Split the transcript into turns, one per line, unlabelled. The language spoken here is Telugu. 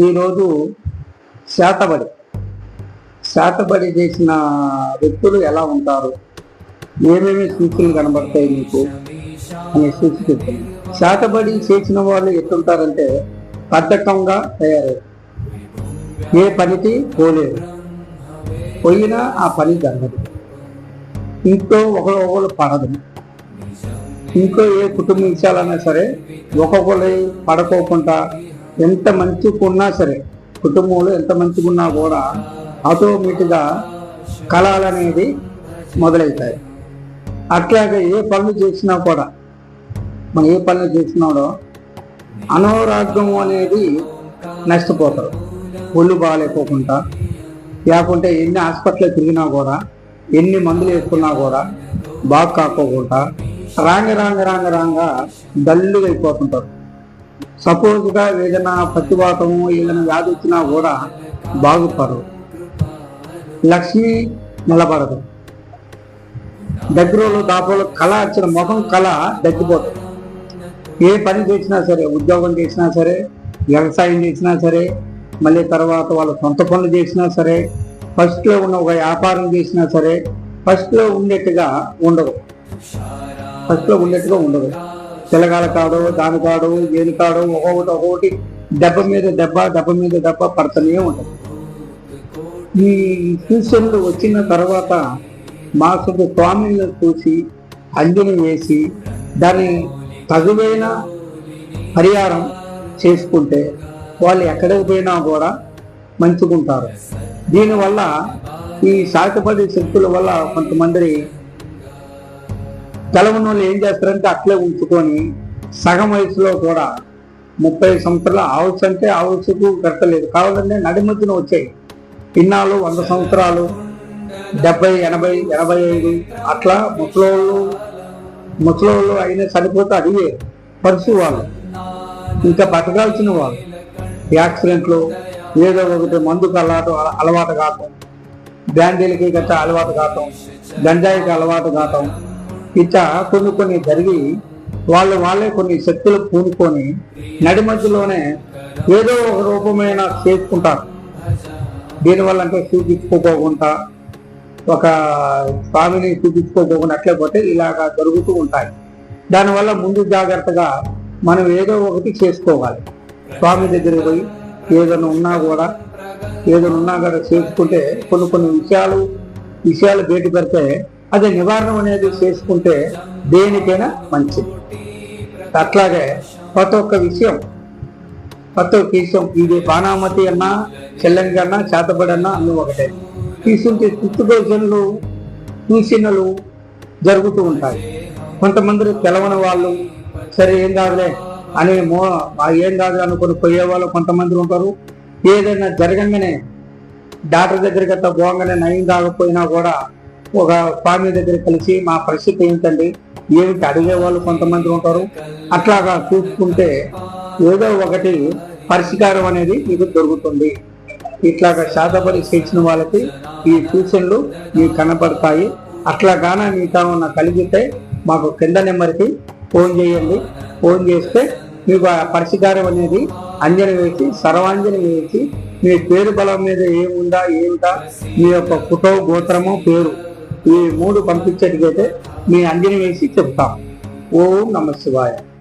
ఈరోజు శాతబడి శాతబడి చేసిన వ్యక్తులు ఎలా ఉంటారు, ఏమేమి సూచనలు కనబడతాయి మీకు అనే సూచన చెప్తాను. శాతబడి చేసిన వాళ్ళు ఎట్లుంటారంటే బద్ధకంగా తయారయ్యారు, ఏ పనికి పోలేదు, పోయినా ఆ పని జరగదు, ఇంట్లో ఒకరు పడదు, ఇంట్లో ఏ కుటుంబ విషయాలన్నా సరే ఒక్కొక్కరి పడుకోకుండా ఎంత మంచిగున్నా సరే, కుటుంబంలో ఎంత మంచిగున్నా కూడా ఆటోమేటిక్గా కళలు అనేది మొదలవుతాయి. అట్లాగే ఏ పనులు చేసినా కూడా మనం ఏ పనులు చేసినాడో అనారోగ్యం అనేది నష్టపోతారు. ఒళ్ళు బాగాలేకోకుండా లేకుంటే ఎన్ని హాస్పిటల్ తిరిగినా కూడా, ఎన్ని మందులు వేసుకున్నా కూడా బాగా కాకోకుండా రాంగ డల్లుగా అయిపోతుంటారు. సపోజ్గా ఏదైనా పత్తివాతము ఏదైనా వ్యాధి వచ్చినా కూడా బాగుపడరు, లక్ష్మి నిలబడదు, దగ్గరలో దాపలో కళ వచ్చిన ముఖం కళ దగ్గిపోతుంది. ఏ పని చేసినా సరే, ఉద్యోగం చేసినా సరే, వ్యవసాయం చేసినా సరే, మళ్ళీ తర్వాత వాళ్ళు సొంత పనులు చేసినా సరే, ఫస్ట్లో ఉన్న ఒక వ్యాపారం చేసినా సరే ఫస్ట్లో ఉండేట్టుగా ఉండదు. తెలగాల కాడో దాని కాడో దేని కాడో ఒక్కొక్కటి దెబ్బ మీద దెబ్బ పడుతూనే ఉంటుంది. ఈ సూచనలు వచ్చిన తర్వాత మాకు స్వామిని చూసి అంజలి వేసి దాన్ని తగువైన పరిహారం చేసుకుంటే వాళ్ళు ఎక్కడికి పోయినా కూడా మంచుకుంటారు. దీనివల్ల ఈ శాతపడి శక్తుల వల్ల కొంతమంది తెలవని వాళ్ళు ఏం చేస్తారంటే అట్లే ఉంచుకొని సగం వయసులో కూడా 30 సంవత్సరాలు ఆవచ్చు అంటే ఆవచ్చుకు కట్టలేదు, కావాలంటే నడిమధ్యన వచ్చాయి. ఇన్నాళ్ళు 100 సంవత్సరాలు 70, 80, 85 అట్లా ముసలోళ్ళు అయినా సరిపోతే అడిగే పరిస్థితి వాళ్ళు ఇంకా బతకాల్సిన వాళ్ళు యాక్సిడెంట్లు ఏదో ఒకటి మందుకు అలవాటు కావటం, బ్యాండీలకి గట్రా అలవాటు కావటం, గంజాయికి అలవాటు కావటం, ఇట్లా కొన్ని జరిగి వాళ్ళే కొన్ని శక్తులు పూనుకొని నడి మధ్యలోనే ఏదో ఒక రూపమైన చేసుకుంటారు. దీనివల్ల అంటే చూపించుకోకుండా ఒక స్వామిని చూపించుకోకుండా అట్లే పోతే ఇలాగా జరుగుతూ ఉంటాయి. దానివల్ల ముందు జాగ్రత్తగా మనం ఏదో ఒకటి చేసుకోవాలి. స్వామి దగ్గర పోయి ఏదైనా ఉన్నా కూడా చేసుకుంటే కొన్ని విషయాలు బయట పెడితే అది నివారణ అనేది చేసుకుంటే దేనికైనా మంచిది. అట్లాగే ప్రతి ఒక్క విషయం ఇది బాణామతి అన్నా, చెల్లంగి అన్నా, చేతబడి అన్నా అన్నీ ఒకటే. తీసుకుంటే సూచనలు జరుగుతూ ఉంటాయి. కొంతమంది తెలవని వాళ్ళు సరే ఏం కాదులే అని ఏం కాదు అనుకుని పోయే వాళ్ళు కొంతమంది ఉంటారు. ఏదైనా జరగంగానే డాక్టర్ దగ్గరికి అట్లా పోగానే నయం కాకపోయినా కూడా ఒక స్వామి దగ్గర కలిసి మా పరిస్థితి ఏంటండి ఏమిటి అడిగే వాళ్ళు కొంతమంది ఉంటారు. అట్లాగా చూసుకుంటే ఏదో ఒకటి పరిష్కారం అనేది మీకు దొరుకుతుంది. ఇట్లాగా శాతపడి చేసిన వాళ్ళకి ఈ సూచనలు మీకు కనపడతాయి. అట్లాగానే మీకు కలిగితే మాకు కింద నెంబర్కి ఫోన్ చేయండి. ఫోన్ చేస్తే మీకు ఆ పరిష్కారం అనేది అంజని వేసి సర్వాంజని వేసి మీ పేరు బలం మీద ఏమిటా మీ యొక్క కుటుంబ గోత్రము పేరు ఈ 3 పంపించేటికైతే మీ అంజని వేసి చెప్తాం. ఓం నమః శివాయ.